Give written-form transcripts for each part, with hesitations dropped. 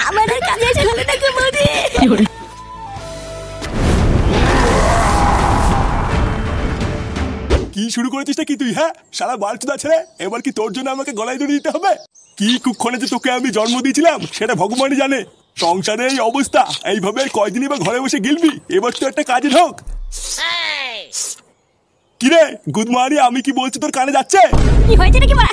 আমার আর কাজে এসে হলো নাকি বৌদি? কি শুরু করেছিস কি তুই? হ্যাঁ সারা বালচুদা ছেড়ে এবার কি তোর জন্য আমাকে গলায় দড়ি দিতে হবে? কি কুক্ষণে যে তোকে আমি জন্ম দিয়েছিলাম সেটা ভগবানই জানে। সংসারে এই অবস্থা, এইভাবে কয়দিনই বা ঘরে বসে গিলবি? এবার তো একটা কাজের হোক। কিরে গুদমারি, আমি কি বলছি তোর কানে যাচ্ছে? কি হয়েছে নাকি বড়া?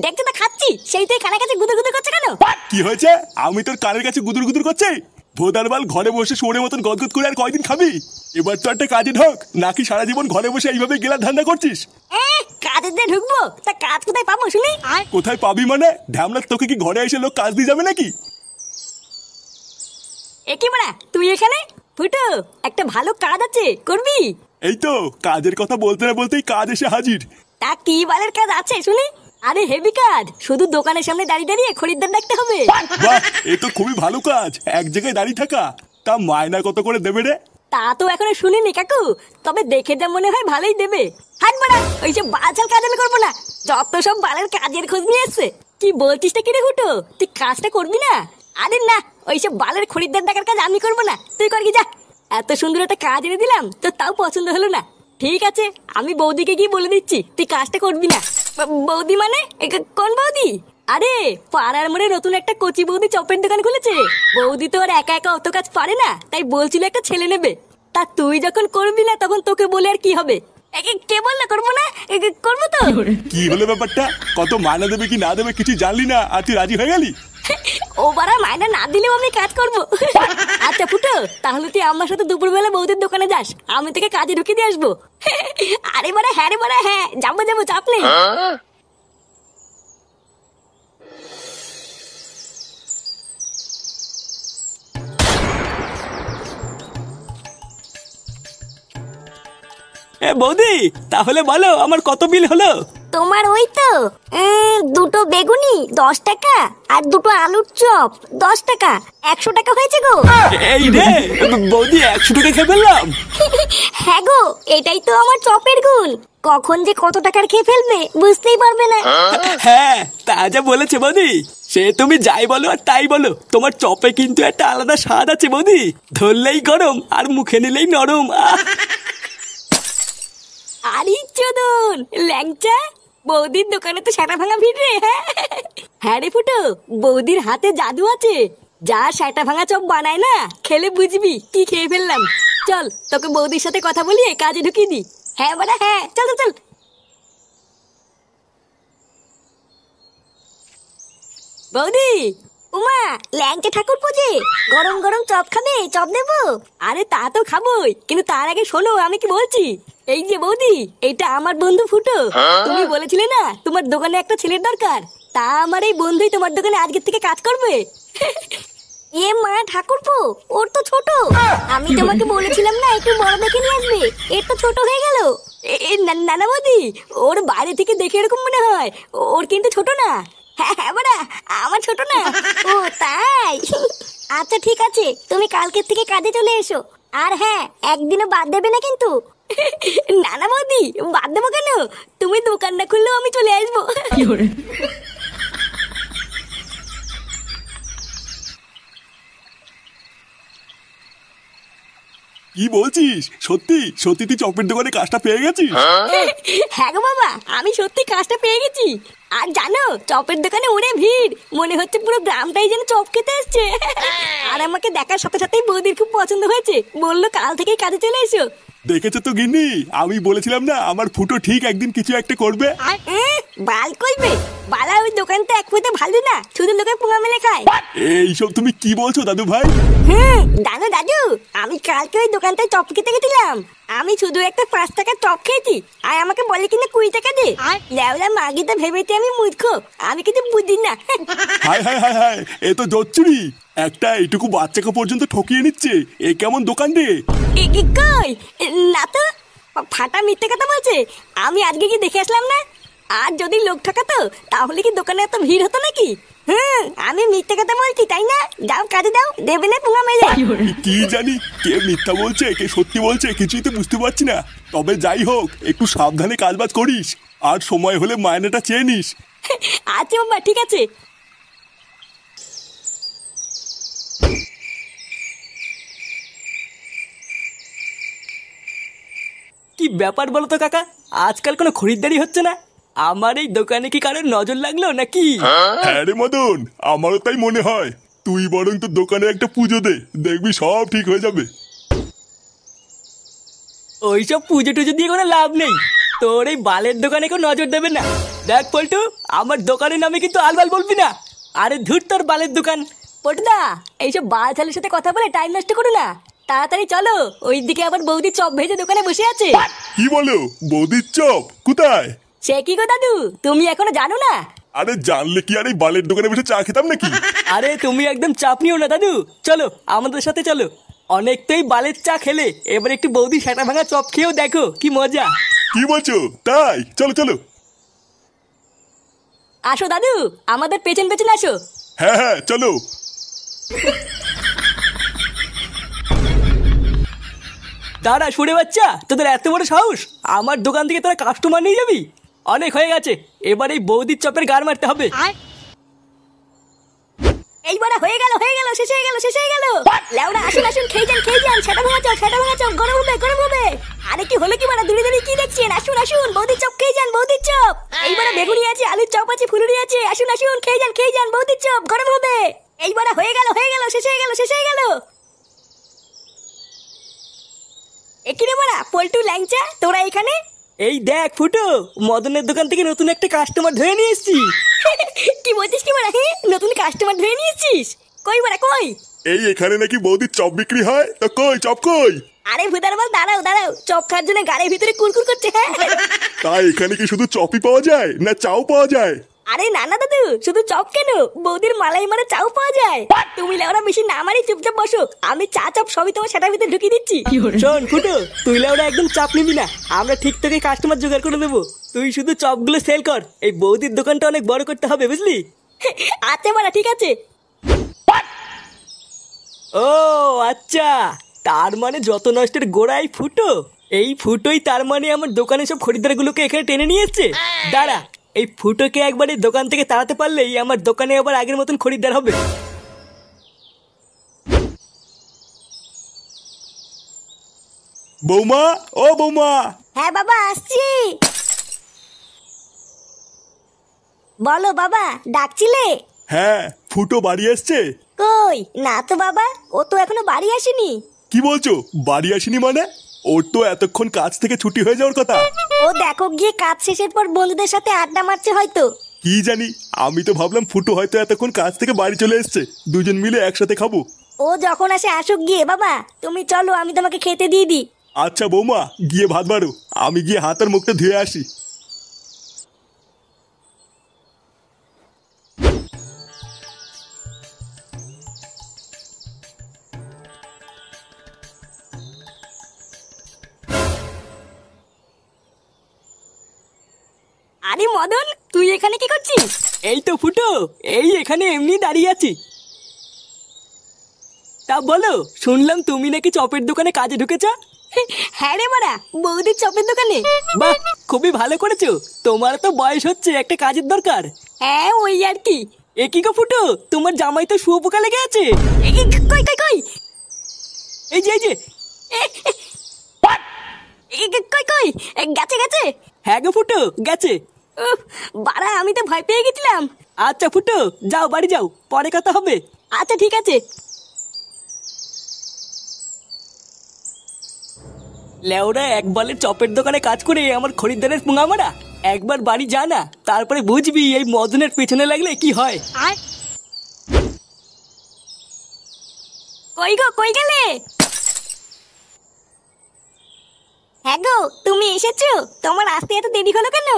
দেখতে তো খাচ্ছি, সেই তুই কানের কাছে গুদুর গুদুর করছে কেন? কি হয়েছে? আমি তোর কানের কাছে গুদুর গুদুর করছি? ভোদারবাল ঘরে বসে শুয়োরের মতন গদগদ করে আর কয়দিন খাবি? এবার তো একটা কাজে ঢোক, নাকি সারা জীবন ঘরে বসে এইভাবে গেলার ধান্দা করছিস? কাজে দিয়ে ঢুকবো তা কাজ কোথায় পাবো শুনি? কোথায় পাবি মানে? ঢ্যামলা তোকে কি ঘরে এসে লোক কাজ দিয়ে যাবে নাকি? একি বড়া তুই এখানে? ফুটো একটা ভালো কাজ আছে, করবি? এই তো কাজের কথা বলতে না বলতেই কাজ এসে হাজির। তা কি বালের কাজ আছে শুনি? আরে হেভি কাজ, শুধু দোকানের সামনে দাঁড়িয়ে দাঁড়িয়ে খরিদ্দার ডাকতে হবে। বাহ, এ তো খুবই ভালো কাজ, এক জায়গায় দাঁড়িয়ে থাকা। তা মায়না কত করে দেবে রে? তা তো এখনো শুনিনি কাকু, তবে দেখে যা মনে হয় ভালোই দেবে। হাট বড়া, ওইসব বাচাল কাজ আমি করবো না। যত সব বালের কাজের খোঁজ নিয়ে এসছে। কি বলছিস কি রে হুটো, তুই কাজটা করবি না? আরে না, ওইসব বালের খরিদ্দার ডাকার কাজ আমি করবো না, তুই করবি যা। এত সুন্দর একটা কাজ এনে দিলাম তো তাও পছন্দ হলো না। ঠিক আছে, আমি বৌদিকে গিয়ে বলে দিচ্ছি তুই কাজটা করবি না। বৌদি মানে কোন বৌদি? আরে পাড়ার মোড়ে নতুন একটা কচি বৌদি চপের দোকান খুলেছে। বৌদি তো আর একা একা অত কাজ পারে না, তাই বলছিল একটা ছেলে নেবে। তা তুই যখন করবি না তখন তোকে বলে আর কি হবে? কে বললো করবো না? করবো তো। কি হলো ব্যাপারটা? কত মায়না দেবে কি না দেবে কিছু জানলি না, আর তুই রাজি হয়ে গেলি? ও বাড়া, মায়না না দিলেও আমি কাজ করবো। আচ্ছা ফুটো, তাহলে তুই আমার সাথে দুপুরবেলা বৌদির দোকানে যাস, আমি তোকে কাজে ঢুকিয়ে দিয়ে আসবো। আরে বাড়া হ্যাঁ রে বাড়া, হ্যাঁ যাবো যাবো, চাপ নেই। বৌদি তাহলে বলো আমার কত বিল হলো? তোমার ওই তো দুটো বেগুনি 10 টাকা আর দুটো আলুর চপ 10 টাকা, 100 টাকা হয়েছে গো। এই রে বৌদি, 100 টাকা খেয়ে ফেললাম। হ্যাঁ গো, এটাই তো আমার চপের গুণ। কখন যে কত টাকার খেয়ে ফেলবে বুঝতেই পারবে না। হ্যাঁ তা যা বলেছে বৌদি, সে তুমি যাই বলো আর তাই বলো, তোমার চপে কিন্তু একটা আলাদা স্বাদ আছে বৌদি। ধরলেই গরম আর মুখে নিলেই নরম। আরে চোদন ল্যাংচা, বৌদির দোকানে তো সেটা ভাঙা ভিড় রে। হ্যাঁ রে ফুটো, বৌদির হাতে জাদু আছে। যা সেটা ভাঙা চপ বানায় না, খেলে বুঝবি কি খেয়ে ফেললাম। চল তোকে বৌদির সাথে কথা বলিয়ে কাজে ঢুকিয়ে দি। হ্যাঁ বাড়া হ্যাঁ, চল চল চল। বৌদি, উমা ল্যাংচা ঠাকুর পুজে, গরম গরম চপ খাবে? চপ দেবো? আরে তা তো খাবোই, কিন্তু তার আগে শোনো আমি কি বলছি। এই যে বৌদি, এইটা আমার বন্ধু ফুটো। তুমি বলেছিলে না তোমার দোকানে একটা ছেলের দরকার, তা আমার এই বন্ধুই তোমার দোকানে আজকের থেকে কাজ করবে। এ মা ঠাকুরপো, ওর তো ছোট। আমি তোমাকে বলেছিলাম না একটু বড় দেখে নিয়ে আসবে, এর তো ছোট হয়ে গেল। না না বৌদি, ওর বাইরে থেকে দেখে এরকম মনে হয়, ওর কিন্তু ছোট না। হ্যাঁ হ্যাঁ বাড়া, আমার ছোট না। ও তাই? আচ্ছা ঠিক আছে, তুমি কালকের থেকে কাজে চলে এসো। আর হ্যাঁ, একদিনও বাদ দেবে না কিন্তু। না না বৌদি, বাদ দেবো কেন? তুমি দোকান না খুললেও আমি চলে আসবো। কি বলছিস? সত্যি সত্যি তুই চপের দোকানে কাজটা পেয়ে গেছিস? হ্যাঁ গো বাবা, আমি সত্যি কাজটা পেয়ে গেছি। আর জানো, চপের দোকানে ওরে ভিড়, মনে হচ্ছে পুরো গ্রামটাই যেন চপ খেতে এসছে। আর আমাকে দেখার সাথে সাথেই বৌদির খুব পছন্দ হয়েছে, বললো কাল থেকেই কাজে চলে এসো। দেখেছো তো গিন্নি, আমি বলেছিলাম না আমার ফুটো ঠিক একদিন কিছু একটা করবে। বাল করবে? বালা ওই দোকানটা এক পেতে ভালো না, শুধু লোকে পোঙা মেলে খায়। এইসব তুমি কি বলছো দাদু ভাই? জানো দাদু, আমি কালকে ওই দোকানটায় চপ খেতে গেছিলাম। আমি শুধু একটা 5 টাকার চপ খেয়েছি, আর আমাকে বলে কিনা 20 টাকা দে। লেওলা মাগিটা ভেবেছে আমি মূর্খ, আমি কিন্তু বুঝি না। হায় হায় হায় হায়, এ তো জচ্চুরি। একটা এইটুকু বাচ্চাকে পর্যন্ত ঠকিয়ে নিচ্ছে, এ কেমন দোকান রে? কই না তো, ফাটা মিথ্যে কথা বলছে। আমি আজকে কি দেখে আসলাম না? আর যদি লোক ঠকাতো তাহলে কি দোকানে এত ভিড় হতো নাকি? আমি মিথ্যে কথা বলছি তাই না? যাও কাজে দাও, দেবে না পোঙা মেরে। কি জানি কে মিথ্যা বলছে কে সত্যি বলছে কিছুই তো বুঝতে পারছি না। তবে যাই হোক, একটু সাবধানে কাজবাজ করিস। আর সময় হলে মাইনেটা চেয়ে নিস। আচ্ছা বাবা, ঠিক আছে। কি ব্যাপার বলো তো কাকা, আজকাল কোনো খরিদ্দারি হচ্ছে না। আমার এই দোকানে কি কারোর নজর লাগলো নাকি? হ্যাঁ রে মদন, আমারও তাই মনে হয়। তুই বরং তোর দোকানে একটা পুজো দে, দেখবি সব ঠিক হয়ে যাবে। ওইসব পুজো টুজো দিয়ে কোনো লাভ নেই। তোর এই বালের দোকানে কেউ নজর দেবে না। দেখ পল্টু, আমার দোকানের নামে কিন্তু আলবাল বলবি না। আরে ধুর তোর বালের দোকান। পটুদা, এইসব বাল ছালের সাথে কথা বলে টাইম নষ্ট করো না। তাড়াতাড়ি চলো, ওইদিকে আবার বৌদি চপ ভেজে দোকানে বসে আছে। কি বলো, বৌদির চপ কোথায়? সে কি গো দাদু, তুমি এখনো জানো না? আরে জানলে কি আর এই বালের দোকানে বসে চা খেতাম নাকি? আরে তুমি একদম চাপ নিও না দাদু, চলো আমাদের সাথে চলো। অনেক তো এই বালের চা খেলে, এবার একটু বৌদি সেটা ভাঙা চপ খেয়েও দেখো কি মজা। কি বলছো? তাই চলো চলো। আসো দাদু, আমাদের পেছন পেছন আসো। হ্যাঁ হ্যাঁ চলো। দাঁড়া শুনে বাচ্চা, তোদের এত বড় সাহস আমার দোকান থেকে তোরা কাস্টমার নিয়ে যাবি? অনেক হয়ে গেছে, এবার এই বৌদির চপের গার মারতে হবে। এইবার হয়ে গেল, শেষ হয়ে গেল, শেষ হয়ে গেল। লেওড়া, আসুন আসুন, খেয়ে যান, সেটা ভাঙা চপ, গরম হবে, গরম হবে। আরে কি হলো কি বাড়া, দূরে দূরে কি দেখছেন? আসুন আসুন, বৌদির চপ খেয়ে যান, বৌদির চপ। এইবার বেগুনি আছে, আলুর চপ আছে, ফুলুরি আছে। আসুন আসুন, খেয়ে যান, বৌদির চপ গরম হবে। এইবার হয়ে গেল, শেষ হয়ে গেল, শেষ হয়ে গেল। এখানে মারা পল্টু ল্যাংচা, তোরা এখানে? এই দেখ ফুটো, মদনের দোকান থেকে নতুন একটা কাস্টমার ধরে নিয়ে এসেছি। কি বলছিস কি মারা? হ্যাঁ, নতুন কাস্টমার ধরে নিয়েছিস? কই মারা কই? এই এখানে নাকি বৌদির চপ বিক্রি হয়, তো কই চপ কই? আরে ভুদার বল, দাঁড়াও, চপ খাওয়ার জন্য গাড়ির ভিতরে কুরকুর করছে। হ্যাঁ, তাই এখানে কি শুধু চপই পাওয়া যায় না চাও পাওয়া যায়? আরে না না দাদু, শুধু চপ কেন, বৌদির মালাই মারা চাও পাওয়া যায়। তুমি লেওরা বেশি না মারি, চুপচাপ বসো, আমি চা চপ সবই তোমার সেটার ভিতরে ঢুকিয়ে দিচ্ছি। শোন ফুটো, তুই ওরা একদম চাপ নিবি না, আমরা ঠিক তোকে কাস্টমার জোগাড় করে দেবো। তুই শুধু চপগুলো সেল কর, এই বৌদির দোকানটা অনেক বড় করতে হবে বুঝলি? আচ্ছা মারা, ঠিক আছে। ও আচ্ছা, তার মানে যত নষ্টের গোড়াই ফুটো। এই ফুটোই তার মানে আমার দোকানে সব খরিদ্দারগুলোকে এখানে টেনে নিয়ে এসছে। দাঁড়া, এই ফুটোকে একবার এই দোকান থেকে তাড়াতে পারলেই আমার দোকানে আবার আগের মতন খরিদ্দার হবে। বৌমা, ও বৌমা। হ্যাঁ বাবা, আসছি। বলো বাবা, ডাকছিলে? হ্যাঁ, ফুটো বাড়ি এসছে? কই না তো বাবা, ও তো এখনো বাড়ি আসেনি। কি বলছো, বাড়ি আসেনি মানে? ওর তো এতক্ষণ কাজ থেকে ছুটি হয়ে যাওয়ার কথা। ও দেখো গিয়ে কাজ শেষের পর বন্ধুদের সাথে আড্ডা মারছে হয়তো। কি জানি, আমি তো ভাবলাম ফুটো হয়তো এতক্ষণ কাজ থেকে বাড়ি চলে এসছে, দুজন মিলে একসাথে খাবো। ও যখন আসে আসুক গিয়ে, বাবা তুমি চলো, আমি তোমাকে খেতে দিয়ে দিই। আচ্ছা বৌমা, গিয়ে ভাত বাড়ো, আমি গিয়ে হাত আর মুখটা ধুয়ে আসি। আরে মদন, তুই এখানে কি করছিস? এই তো ফুটো, এই এখানে এমনি দাঁড়িয়ে আছি। তা বলো, শুনলাম তুমি নাকি চপের দোকানে কাজে ঢুকেছ? হ্যাঁ রে মারা, বৌদির চপের দোকানে। বাহ, খুবই ভালো করেছো। তোমার তো বয়স হচ্ছে, একটা কাজের দরকার। হ্যাঁ ওই আর কি। এ কি গো ফুটো, তোমার জামাই তো শুয়োপোকা লেগে আছে। কই কই কই, এই যে কই কই, গেছে গেছে। হ্যাঁ গো ফুটো, গেছে। উফ, বাড়া আমি তো ভয় পেয়ে গেছিলাম। আচ্ছা ফুটো, যাও বাড়ি যাও, পরে কথা হবে। আচ্ছা ঠিক আছে। লেওরা এক বালের চপের দোকানে কাজ করে আমার খরিদ্দারের পুঙা মারা। একবার বাড়ি যা না, তারপরে বুঝবি এই মদনের পেছনে লাগলে কি হয়। কই গো, কই গেলে? হ্যাঁ গো, তুমি এসেছো? তোমার আসতে এত দেরি হলো কেন?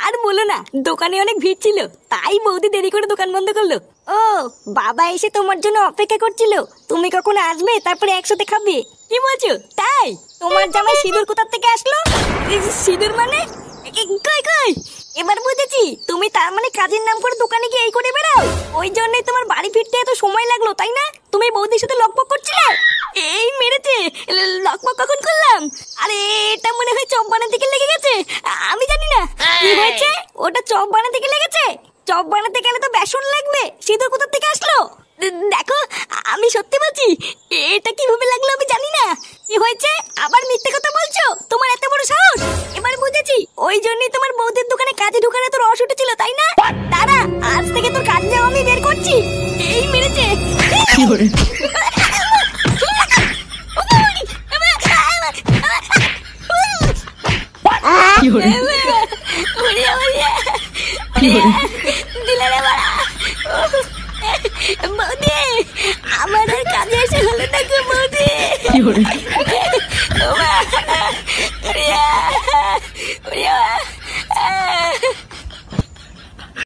আর বলো না, দোকানে অনেক ভিড় ছিল, তাই বৌদি দেরি করে দোকান বন্ধ করলো। ও, বাবা এসে তোমার জন্য অপেক্ষা করছিল, তুমি কখন আসবে তারপরে একসাথে খাবে। কি বলছো তাই? তোমার জামাই সিঁদুর কোথার থেকে আসলো? সিঁদুর মানে? কই কই, এবার বুঝেছি, তুমি তার মানে কাজের নাম করে দোকানে গিয়ে এই করে বেড়াও। ওই জন্যই তোমার বাড়ি ফিরতে এত সময় লাগলো, তাই না? তুমি বৌদির সাথে লকপক করছিলে। এই মেরেছে। লকপক কখন করলাম? আরে এটা মনে হয় চপ বানাতে গিয়ে লেগে গেছে। আমি জানি না কি হয়েছে। ওটা চপ বানাতে গিয়ে লেগেছে। চপ বানাতে গেলে তো বেসন লাগবে, সিঁদুর কোথা থেকে আসলো? দেখো আমি সত্যি বলছি, এটা কিভাবে লাগলো আমি জানি না। কি হয়েছে? আবার মিথ্যে কথা বলছো? তোমার এত বড় সাহস! এবার বুঝেছি, ওই জন্যই তোমার বৌদির দোকানে কাজে ঢুকানো তোর রস উঠেছিল, তাই না? দাঁড়া, আজ থেকে তোর কাজ যাওয়া আমি বের করছি। এই মেরেছে। বৌদি, আমার আর কাজে এসে হলো না গো বৌদি।